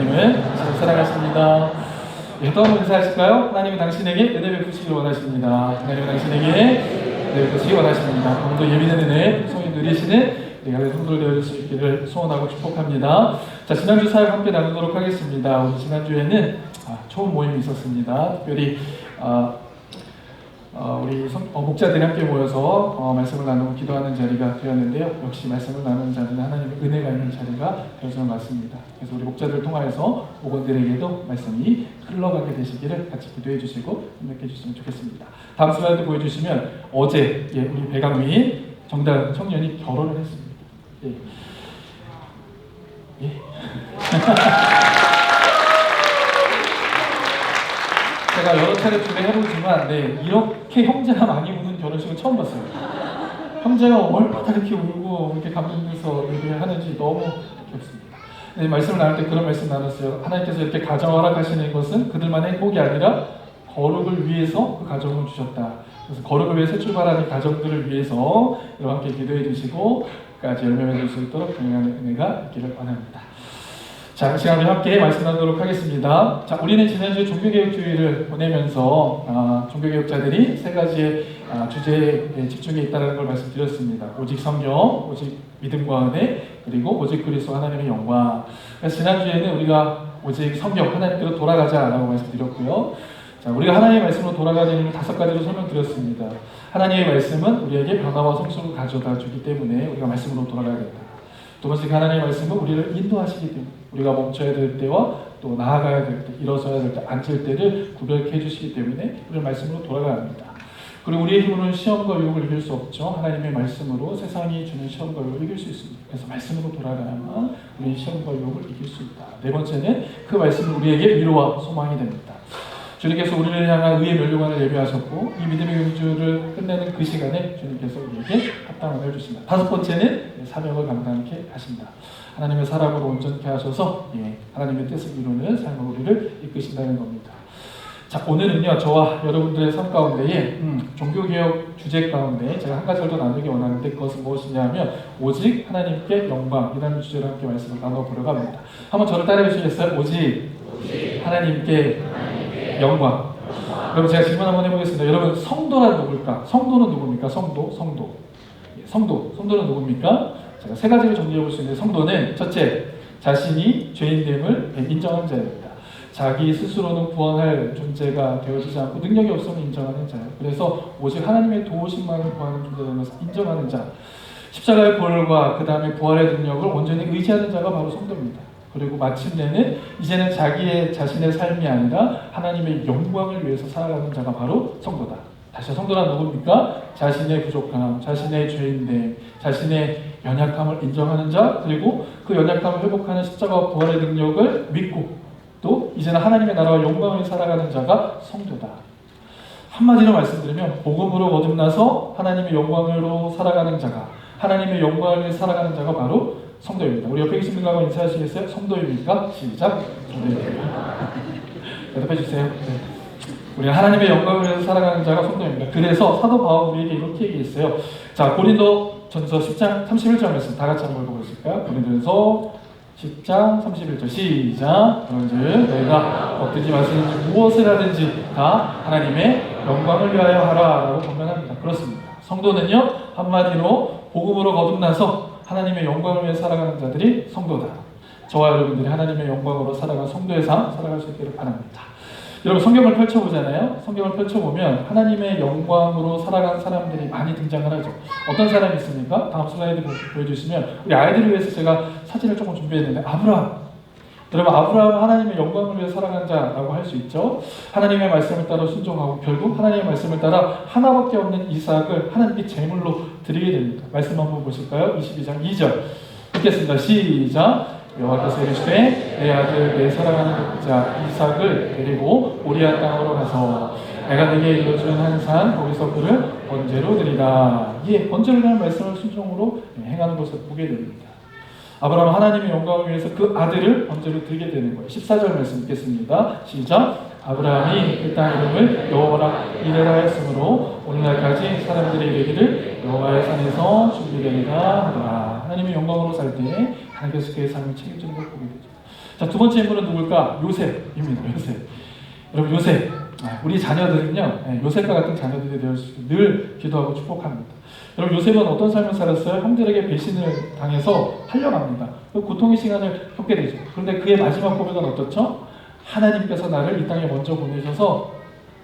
하나님을 사랑하십니다. 또 한번 인사하실까요? 하나님은 당신에게 은혜 베푸시길 원하십니다. 하나님은 당신에게 은혜 베푸시길 원하십니다. 오늘도 예비된 은혜 소위 누리시는 우리 가족 성도들 되어줄 수 있기를 소원하고 축복합니다. 자, 지난주 사역 함께 나누도록 하겠습니다. 오늘 지난주에는 좋은 모임이 있었습니다. 특별히 우리 목자들이 함께 모여서 말씀을 나누고 기도하는 자리가 되었는데요. 역시 말씀을 나누는 자리는 하나님의 은혜가 있는 자리가 되어서 맞습니다. 그래서 우리 목자들을 통하여서 목원들에게도 말씀이 흘러가게 되시기를 같이 기도해 주시고 협력해 주시면 좋겠습니다. 다음 슬라이드 보여주시면 어제 우리 배강민 정다은 청년이 결혼을 했습니다. 제가 여러 차례 준비해보지만 이렇게 형제가 많이 우는 결혼식은 처음 봤어요. 형제가 얼마나 이렇게 울고 이렇게 감동돼서 얘기를 하는지 너무 귀엽습니다. 말씀을 나눌 때 그런 말씀 나눴어요. 하나님께서 이렇게 가정을 허락하시는 것은 그들만의 행복이 아니라 거룩을 위해서 그 가정을 주셨다. 그래서 거룩을 위해 새 출발하는 가정들을 위해서 여러분 함께 기도해 주시고 끝까지 열매 맺을 수 있도록 동행하는 은혜가 있기를 원합니다. 자, 이 시간에 함께 말씀 나누도록 하겠습니다. 자, 우리는 지난주에 종교개혁주의를 보내면서 종교개혁자들이 세 가지의 주제에 집중해 있다는 걸 말씀드렸습니다. 오직 성경, 오직 믿음과 은혜, 그리고 오직 그리스도 하나님의 영광. 그래서 지난주에는 우리가 오직 성경, 하나님께로 돌아가자라고 말씀드렸고요. 자, 우리가 하나님의 말씀으로 돌아가는 이유를 5가지로 설명드렸습니다. 하나님의 말씀은 우리에게 변화와 성숙을 가져다 주기 때문에 우리가 말씀으로 돌아가야 된다. 두 번째, 하나님의 말씀은 우리를 인도하시기 때문에 우리가 멈춰야 될 때와 또 나아가야 될 때, 일어서야 될 때, 앉을 때를 구별해 주시기 때문에 우리는 말씀으로 돌아가야 합니다. 그리고 우리의 힘으로는 시험과 유혹을 이길 수 없죠. 하나님의 말씀으로 세상이 주는 시험과 유혹을 이길 수 있습니다. 그래서 말씀으로 돌아가야만 우리는 시험과 유혹을 이길 수 있다. 네 번째는 그 말씀은 우리에게 위로와 소망이 됩니다. 주님께서 우리를 향한 의의 멸류관을 예비하셨고 이 믿음의 경주를 끝내는 그 시간에 주님께서 우리에게 합당을 해주십니다. 다섯 번째는 사명을 감당케 하십니다. 하나님의 사랑으로 온전케 하셔서 하나님의 뜻을 이루는 삶으로 우리를 이끄신다는 겁니다. 자, 오늘은요 저와 여러분들의 삶 가운데에 종교개혁 주제 가운데 제가 한 가지를 더 나누기 원하는데 그것은 무엇이냐면 오직 하나님께 영광이라는 주제로 함께 말씀을 나눠보려고 합니다. 한번 저를 따라해 주시겠어요? 오직 하나님께 영광. 여러분 제가 질문 한번 해보겠습니다. 여러분 성도란 누굴까? 성도는 누굽니까? 성도는 누굽니까? 제가 3가지를 정리해 볼 수 있는데 성도는 첫째, 자신이 죄인됨을 인정한 자입니다. 자기 스스로는 구원할 존재가 되어지지 않고 능력이 없음을 인정하는 자예요. 그래서 오직 하나님의 도우심만을 구하는 존재라는 것을 인정하는 자. 십자가의 보혈과 그 다음에 부활의 능력을 온전히 의지하는 자가 바로 성도입니다. 그리고 마침내는 이제는 자신의 삶이 아니라 하나님의 영광을 위해서 살아가는 자가 바로 성도다. 다시 성도란 누굽니까? 자신의 부족함, 자신의 죄인됨, 자신의 연약함을 인정하는 자, 그리고 그 연약함을 회복하는 십자가와 부활의 능력을 믿고 또 이제는 하나님의 나라와 영광을 살아가는 자가 성도다. 한마디로 말씀드리면 복음으로 거듭나서 하나님의 영광으로 살아가는 자가, 하나님의 영광을 살아가는 자가 바로 성도입니다. 우리 옆에 계신 분과 인사하시겠어요? 성도입니까? 시작! 성도입니다. 대답해 주세요. 우리 하나님의 영광을 위해서 살아가는 자가 성도입니다. 그래서 사도 바울 우리에게 이렇게 얘기했어요. 자, 고린도 전서 10장 31절 말씀 다 같이 한번 보고 있을까요? 고린도전서 10장 31절 시작! 그런즉 너희가 얻든지 마시든지 무엇을 하든지 다 하나님의 영광을 위하여 하라 라고 권면합니다. 그렇습니다. 성도는요 한마디로 복음으로 거듭나서 하나님의 영광을 위해 살아가는 자들이 성도다. 저와 여러분들이 하나님의 영광으로 살아가는 성도의 삶 살아갈 수 있기를 바랍니다. 여러분 성경을 펼쳐보잖아요. 성경을 펼쳐보면 하나님의 영광으로 살아가는 사람들이 많이 등장을 하죠. 어떤 사람이 있습니까? 다음 슬라이드 보여주시면 우리 아이들을 위해서 제가 사진을 조금 준비했는데 아브라함. 여러분 아브라함은 하나님의 영광을 위해 살아간 자라고 할 수 있죠. 하나님의 말씀을 따라 순종하고 결국 하나님의 말씀을 따라 하나밖에 없는 이삭을 하나님께 제물로 드리게 됩니다. 말씀 한번 보실까요? 22장 2절 읽겠습니다. 시작! 여호와께서 이르시되 내 아들 내 사랑하는 독자 이삭을 데리고 모리아 땅으로 가서 내가 네게 이루어주는 한 산 거기서 그를 번제로 드리라. 번제로 드리는 말씀을 순종으로 행하는 것을 보게 됩니다. 아브라함은 하나님의 영광을 위해서 그 아들을 번제로 드리게 되는 거예요. 14절 말씀 읽겠습니다. 시작! 아브라함이 그 땅 이름을 여호와라 이레라 했으므로 오늘날까지 사람들이 이르기를 여호와의 산에서 준비되리라 하더라. 하나님의 영광으로 살 때 하나님께서 그의 삶을 책임지는 걸 보게 되죠. 자, 두 번째 인물은 누굴까? 요셉입니다. 요셉. 여러분 요셉, 우리 자녀들은요 요셉과 같은 자녀들이 되어 수 있게 늘 기도하고 축복합니다. 여러분 요셉은 어떤 삶을 살았어요? 형들에게 배신을 당해서 팔려갑니다. 고통의 시간을 겪게 되죠. 그런데 그의 마지막 고백은 어떻죠? 하나님께서 나를 이 땅에 먼저 보내셔서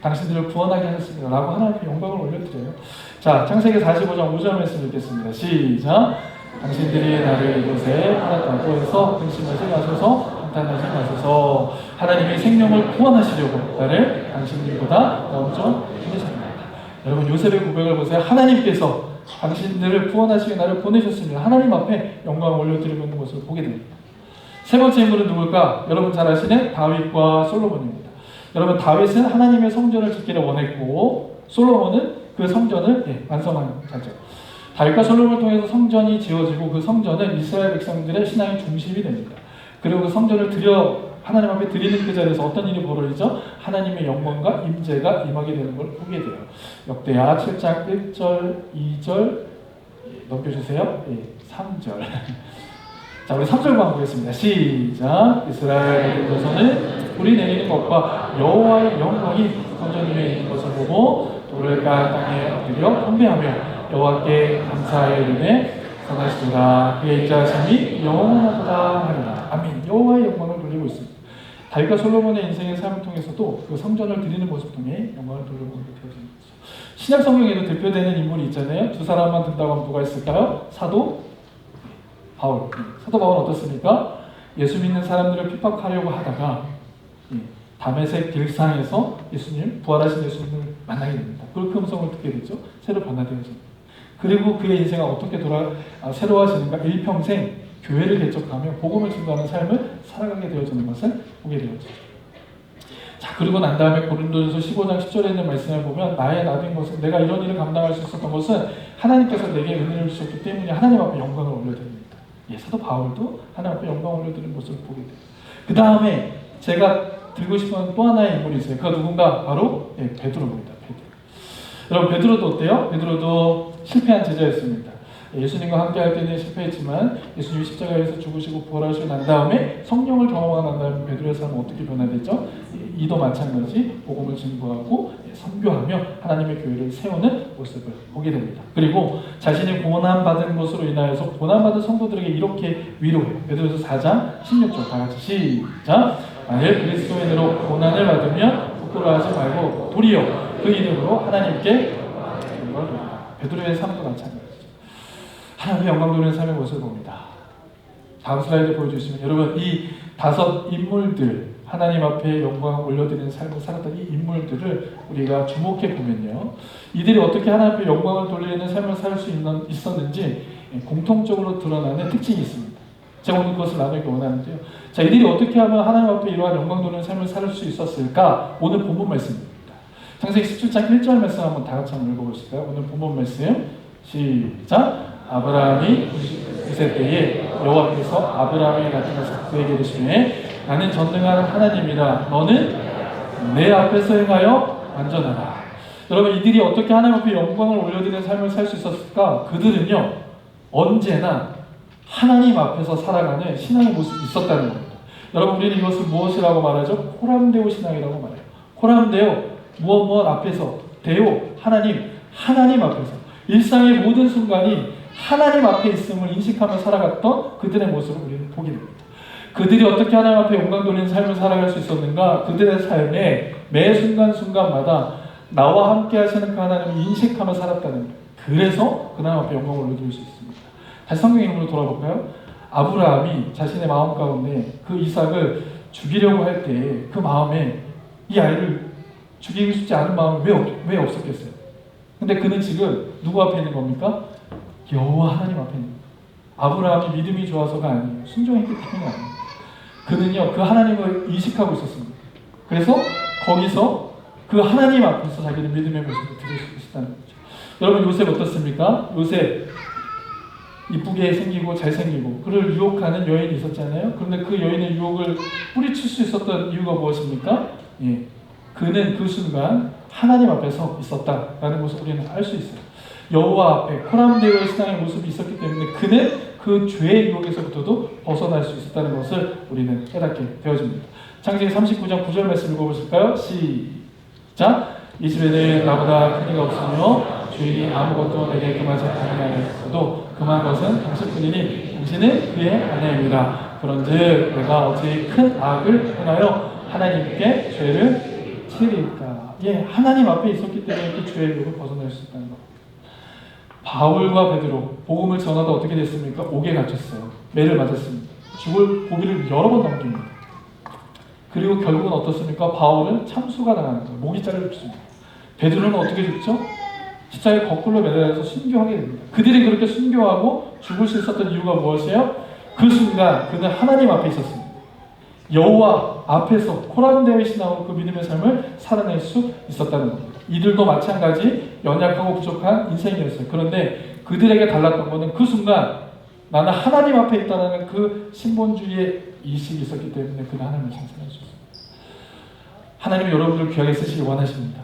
당신들을 구원하게 하셨습니다 라고 하나님께 영광을 올려드려요. 자, 창세기 45장 5절 말씀 읽겠습니다. 시작. 당신들이 나를 이곳에 팔았다고 해서 근심하지 마소서, 한탄하지 마소서. 하나님이 생명을 구원하시려고 나를 당신들보다 먼저 보내셨습니다. 여러분 요셉의 고백을 보세요. 하나님께서 당신들을 구원하시기 나를 보내셨습니다. 하나님 앞에 영광을 올려드리고 있는 것을 보게 됩니다. 세 번째 인물은 누굴까? 여러분 잘 아시는 다윗과 솔로몬입니다. 여러분 다윗은 하나님의 성전을 짓기를 원했고 솔로몬은 그 성전을 완성하는 자죠. 다윗과 솔로몬을 통해서 성전이 지어지고 그 성전은 이스라엘 백성들의 신앙의 중심이 됩니다. 그리고 그 성전을 하나님 앞에 드리는 그 자리에서 어떤 일이 벌어지죠? 하나님의 영광과 임재가 임하게 되는 걸 보게 돼요. 역대하 7장 1절, 2절 넘겨주세요. 3절. 자, 우리 3절 한번 보겠습니다. 시작. 이스라엘 자손은 불이 내리는 것과 여호와의 영광이 성전 위에 있는 것을 보고 돌을 까 땅에 엎드려 경배하며 여호와께 감사의 이름에 선하시리라. 그의 인자하심이 영원하다 하리라. 아멘. 여호와의 영광을 돌리고 있습니다. 다윗과 솔로몬의 인생의 삶을 통해서도 그 성전을 드리는 모습 통해 영광을 돌려보게 되어진 거죠. 신약 성경에도 대표되는 인물이 있잖아요. 두 사람만 든다고 하면 누가 있을까요? 사도 바울. 사도 바울은 어떻습니까? 예수 믿는 사람들을 핍박하려고 하다가 다메섹 길상에서 부활하신 예수님을 만나게 됩니다. 그리고 그 음성을 듣게 되죠. 새로 변화되어집니다. 그리고 그의 인생은 어떻게 새로워지는가? 일평생 교회를 개척하며 복음을 증거하는 삶을 살아가게 되어지는 것을 보게 되었죠. 자, 그리고 난 다음에 고린도전서 15장 10절에 있는 말씀을 보면 나의 나된 것은 내가 이런 일을 감당할 수 있었던 것은 하나님께서 내게 은혜를 주셨기 때문에 하나님 앞에 영광을 올려드립니다. 사도 바울도 하나님 앞에 영광을 올려드리는 모습을 보게 돼요. 그 다음에 제가 들고 싶은 또 하나의 인물이 있어요. 그가 누군가? 바로 베드로입니다. 여러분 베드로도 어때요? 베드로도 실패한 제자였습니다. 예수님과 함께 할 때는 실패했지만 예수님이 십자가에서 죽으시고 부활하시고 난 다음에 성령을 경험하고 난 다음에 베드로의 삶은 어떻게 변화됐죠? 이도 마찬가지 복음을 증거하고 선교하며 하나님의 교회를 세우는 모습을 보게 됩니다. 그리고 자신이 고난받은 것으로 인하여서 고난받은 성도들에게 이렇게 위로해요. 베드로서 4장 16절 다 같이 시작. 만일 그리스도인으로 고난을 받으면 부끄러워하지 말고 도리어 그 이름으로 하나님께 영광을 돌리라. 베드로의 삶도 마찬가지죠. 하나님의 영광 돌리는 삶의 모습을 봅니다. 다음 슬라이드 보여주시면 여러분 이 5 인물들 하나님 앞에 영광을 올려드리는 삶을 살았던 이 인물들을 우리가 주목해 보면요. 이들이 어떻게 하나님 앞에 영광을 돌리는 삶을 살 수 있었는지 공통적으로 드러나는 특징이 있습니다. 제가 오늘 그것을 나누기 원하는데요. 자, 이들이 어떻게 하면 하나님 앞에 이러한 영광 돌리는 삶을 살 수 있었을까? 오늘 본문 말씀입니다. 창세기 17장 1절 말씀 한번 다 같이 한번 읽어보실까요? 오늘 본문 말씀 시작. 아브라함이 90세 때에 여호와께서 아브라함에게 나타나서 그에게 이르시되 나는 전능한 하나님이라 너는 내 앞에서 행하여 완전하라. 여러분 이들이 어떻게 하나님 앞에 영광을 올려드리는 삶을 살 수 있었을까? 그들은요 언제나 하나님 앞에서 살아가는 신앙의 모습이 있었다는 겁니다. 여러분 우리는 이것을 무엇이라고 말하죠? 코람데오 신앙이라고 말해요. 코람데오 무엇 앞에서 데오 하나님 앞에서 일상의 모든 순간이 하나님 앞에 있음을 인식하며 살아갔던 그들의 모습을 우리는 보게 됩니다. 그들이 어떻게 하나님 앞에 영광 돌리는 삶을 살아갈 수 있었는가? 그들의 삶에 매 순간순간마다 나와 함께 하시는 그 하나님을 인식하며 살았다는 거예요. 그래서 그 하나님 앞에 영광을 올려드릴 수 있습니다. 다시 성경 이름으로 돌아볼까요? 아브라함이 자신의 마음 가운데 그 이삭을 죽이려고 할 때 그 마음에 이 아이를 죽이고 싶지 않은 마음이 왜 없었겠어요? 근데 그는 지금 누구 앞에 있는 겁니까? 여호와 하나님 앞에 있는 겁니다. 아브라함이 믿음이 좋아서가 아니에요. 순종했기 때문이 아니에요. 그는요 그 하나님을 인식하고 있었습니다. 그래서 거기서 그 하나님 앞에서 자기는 믿음의 모습을 드릴 수 있었다는 거죠. 여러분 요셉 어떻습니까? 요셉 이쁘게 생기고 잘생기고 그를 유혹하는 여인이 있었잖아요. 그런데 그 여인의 유혹을 뿌리칠 수 있었던 이유가 무엇입니까? 그는 그 순간 하나님 앞에서 있었다라는 것을 우리는 알 수 있어요. 여호와 앞에 코람데오의 신앙의 모습이 있었기 때문에 그는 그 죄의 유혹에서부터도 벗어날 수 있었다는 것을 우리는 깨닫게 되어집니다. 창세기 39장 9절 말씀 읽어보실까요? 시작! 이 집에는 나보다 큰 이가 없으며 주인이 아무것도 내게 금하지 아니하였어도 금한 것은 당신뿐이니 당신은 그의 아내입니다. 그런즉 내가 어찌 큰 악을 행하여 하나님께 죄를 치리까? 예, 하나님 앞에 있었기 때문에 이렇게 죄의 유혹을 벗어날 수 있다는 것. 바울과 베드로 복음을 전하다 어떻게 됐습니까? 옥에 갇혔어요. 매를 맞았습니다. 죽을 고비를 여러 번 넘깁니다. 그리고 결국은 어떻습니까? 바울은 참수가 당하는 거예요. 목이 잘려 죽습니다. 베드로는 어떻게 죽죠? 십자가에 거꾸로 매달려서 순교하게 됩니다. 그들이 그렇게 순교하고 죽을 수 있었던 이유가 무엇이에요? 그 순간 그는 하나님 앞에 있었습니다. 여호와 앞에서 코란 데윗이 나오는 그 믿음의 삶을 살아낼 수 있었다는 겁니다. 이들도 마찬가지 연약하고 부족한 인생이었어요. 그런데 그들에게 달랐던 것은 그 순간 나는 하나님 앞에 있다는 그 신본주의의 이식이 있었기 때문에 그는 하나님을 찬송할 수 있습니다. 하나님은 여러분들 귀하게 쓰시기 원하십니다.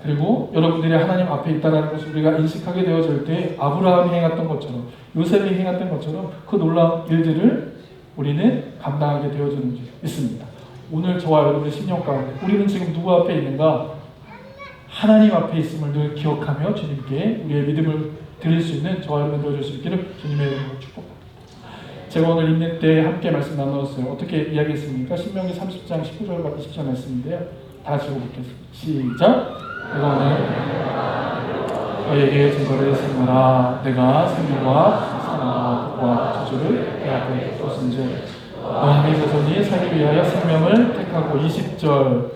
그리고 여러분들이 하나님 앞에 있다는 것을 우리가 인식하게 되어질 때 아브라함이 행했던 것처럼 요셉이 행했던 것처럼 그 놀라운 일들을 우리는 감당하게 되어지는 줄 믿습니다. 오늘 저와 여러분의 심령 가운데 우리는 지금 누구 앞에 있는가? 하나님 앞에 있음을 늘 기억하며 주님께 우리의 믿음을 드릴 수 있는 저와 여러분 되어줄 수 있기를 주님의 이름으로 축복합니다. 제가 오늘 읽는 때 함께 말씀 나누었어요. 어떻게 이야기했습니까? 신명기 30장 19절과 20절 말씀인데요. 다 같이 읽어보겠습니다. 시작! 내가 오늘 너에게 증거를 세우라. 내가 생명과 사망과 복과 저주를 내 앞에 뒀은즉 너의 자손이 살기 위하여 생명을 택하고 20절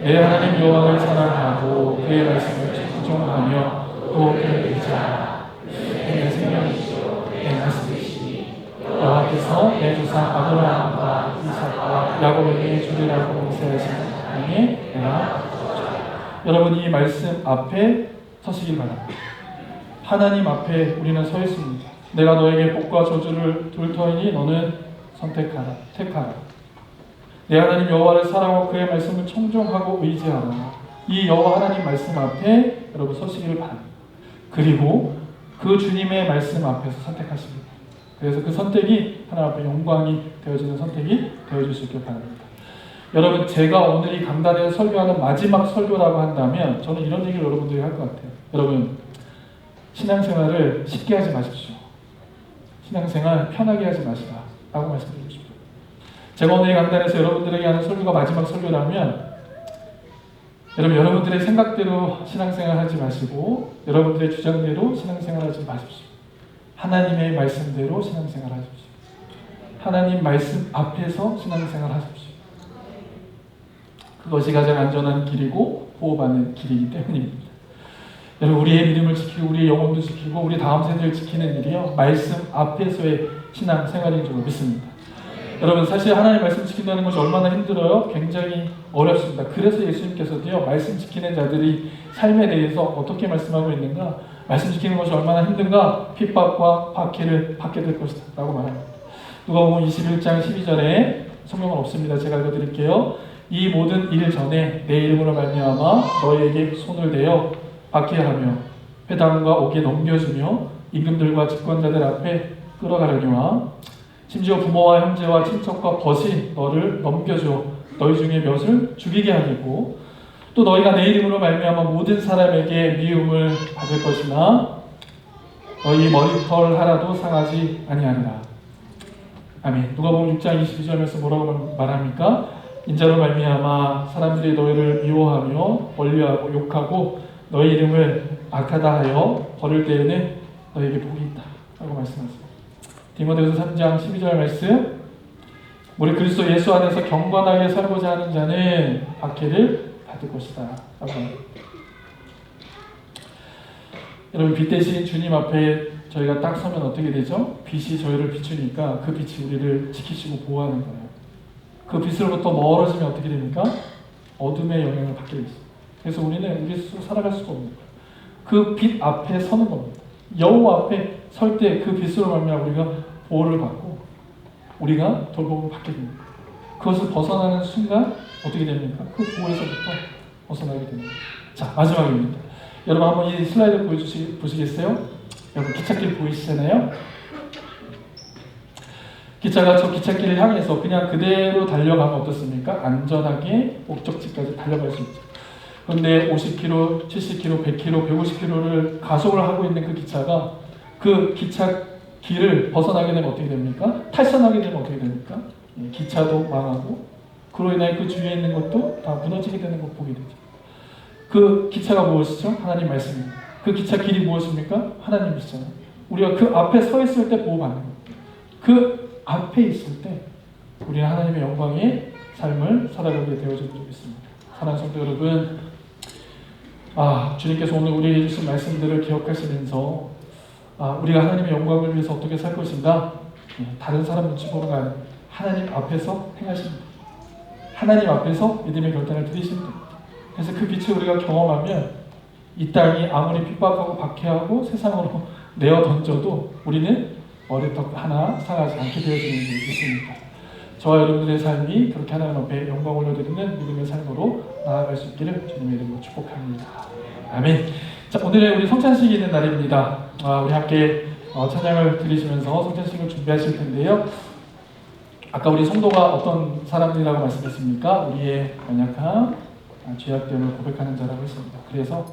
내 하나님 여호와를 사랑하고 그의 말씀을 순종하며 또 그를 의지하라. 내 생명이시요 내 말씀이시니 여호와께서 내 조상 아브라함과 이삭과 야곱에게 주리라고 맹세하신 땅에 내가 여러분 이 말씀 앞에 서시길 바랍니다. 하나님 앞에 우리는 서 있습니다. 내가 너에게 복과 저주를 둘 터이니 너는 선택하라. 택하라. 내 하나님 여호와를 사랑하고 그의 말씀을 청종하고 의지하라. 이 여호와 하나님 말씀 앞에 여러분 서시기를 바랍니다. 그리고 그 주님의 말씀 앞에서 선택하십니다. 그래서 그 선택이 하나님 앞에 영광이 되어지는 선택이 되어질 수 있길 바랍니다. 여러분 제가 오늘 이 강단에서 설교하는 마지막 설교라고 한다면 저는 이런 얘기를 여러분들이 할 것 같아요. 여러분 신앙생활을 쉽게 하지 마십시오. 신앙생활 편하게 하지 마시라 라고 말씀드리고 싶어요. 제가 오늘 이 강단에서 여러분들에게 하는 설교가 마지막 설교라면 여러분들의 생각대로 신앙생활 하지 마시고 여러분들의 주장대로 신앙생활 하지 마십시오. 하나님의 말씀대로 신앙생활 하십시오. 하나님 말씀 앞에서 신앙생활 하십시오. 그것이 가장 안전한 길이고 보호받는 길이기 때문입니다. 여러분 우리의 믿음을 지키고 우리의 영혼도 지키고 우리 다음 세대를 지키는 일이요 말씀 앞에서의 신앙생활인 줄 믿습니다. 여러분 사실 하나님 말씀 지킨다는 것이 얼마나 힘들어요? 굉장히 어렵습니다. 그래서 예수님께서도요 말씀 지키는 자들이 삶에 대해서 어떻게 말씀하고 있는가? 말씀 지키는 것이 얼마나 힘든가? 핍박과 박해를 받게 될 것이다 라고 말합니다. 누가복음 21장 12절에 성경은 없습니다. 제가 읽어드릴게요. 이 모든 일 전에 내 이름으로 말미암아 너희에게 손을 대어 박해하며 회당과 옥에 넘겨주며 임금들과 집권자들 앞에 끌어가려니와 심지어 부모와 형제와 친척과 벗이 너를 넘겨줘 너희 중에 몇을 죽이게 하겠고 또 너희가 내 이름으로 말미암아 모든 사람에게 미움을 받을 것이나 너희 머리털 하나도 상하지 아니하리라. 아멘. 누가복음 6장 22절에서 뭐라고 말합니까? 인자로 말미암아 사람들이 너희를 미워하며 멀리하고 욕하고 너희 이름을 악하다 하여 버릴 때에는 너희에게 복이 있다 라고 말씀하세요. 디모데후서 3장 12절 말씀 우리 그리스도 예수 안에서 경건하게 살고자 하는 자는 박해를 받을 것이다 라고 합니다. 여러분 빛 대신 주님 앞에 저희가 딱 서면 어떻게 되죠? 빛이 저희를 비추니까 그 빛이 우리를 지키시고 보호하는 거예요. 그 빛으로부터 멀어지면 어떻게 됩니까? 어둠의 영향을 받게 됩니다. 그래서 우리는 우리 스스로 살아갈 수가 없는 거예요. 그 빛 앞에 서는 겁니다. 여호와 앞에 설 때 그 빛으로 말미암아 우리가 보호를 받고 우리가 돌봄을 받게 됩니다. 그것을 벗어나는 순간 어떻게 됩니까? 그 보호에서부터 벗어나게 됩니다. 자 마지막입니다. 여러분 한번 이 슬라이드 보시겠어요? 여러분 기찻길 보이시잖아요? 기차가 저 기찻길을 향해서 그냥 그대로 달려가면 어떻습니까? 안전하게 목적지까지 달려갈 수 있죠. 그런데 50km, 70km, 100km, 150km를 가속을 하고 있는 그 기차가 그 기찻길을 벗어나게 되면 어떻게 됩니까? 탈선하게 되면 어떻게 됩니까? 기차도 망하고 그로 인해 그 주위에 있는 것도 다 무너지게 되는 것 보게 되죠. 그 기차가 무엇이죠? 하나님 말씀입니다. 그 기차 길이 무엇입니까? 하나님이시잖아요. 우리가 그 앞에 서 있을 때 보호받는 것. 그 앞에 있을 때 우리는 하나님의 영광의 삶을 살아가게 되어질 줄 믿습니다. 사랑하는 성도 여러분, 주님께서 오늘 우리에게 주신 말씀들을 기억하시면서 우리가 하나님의 영광을 위해서 어떻게 살 것인가? 다른 사람 눈치 보는 거 아니에요. 하나님 앞에서 행하십니다. 하나님 앞에서 믿음의 결단을 드리십니다. 그래서 그 빛을 우리가 경험하면 이 땅이 아무리 핍박하고 박해하고 세상으로 내어 던져도 우리는 머리털 하나 상하지 않게 되어지는 줄 믿습니다. 저와 여러분들의 삶이 그렇게 하나님 앞에 영광 올려드리는 믿음의 삶으로 나아갈 수 있기를 주님의 이름으로 축복합니다. 아멘. 자, 오늘은 우리 성찬식이 있는 날입니다. 우리 함께 찬양을 드리시면서 성찬식을 준비하실 텐데요. 아까 우리 성도가 어떤 사람들이라고 말씀했습니까? 우리의 연약함, 죄악됨을 고백하는 자라고 했습니다. 그래서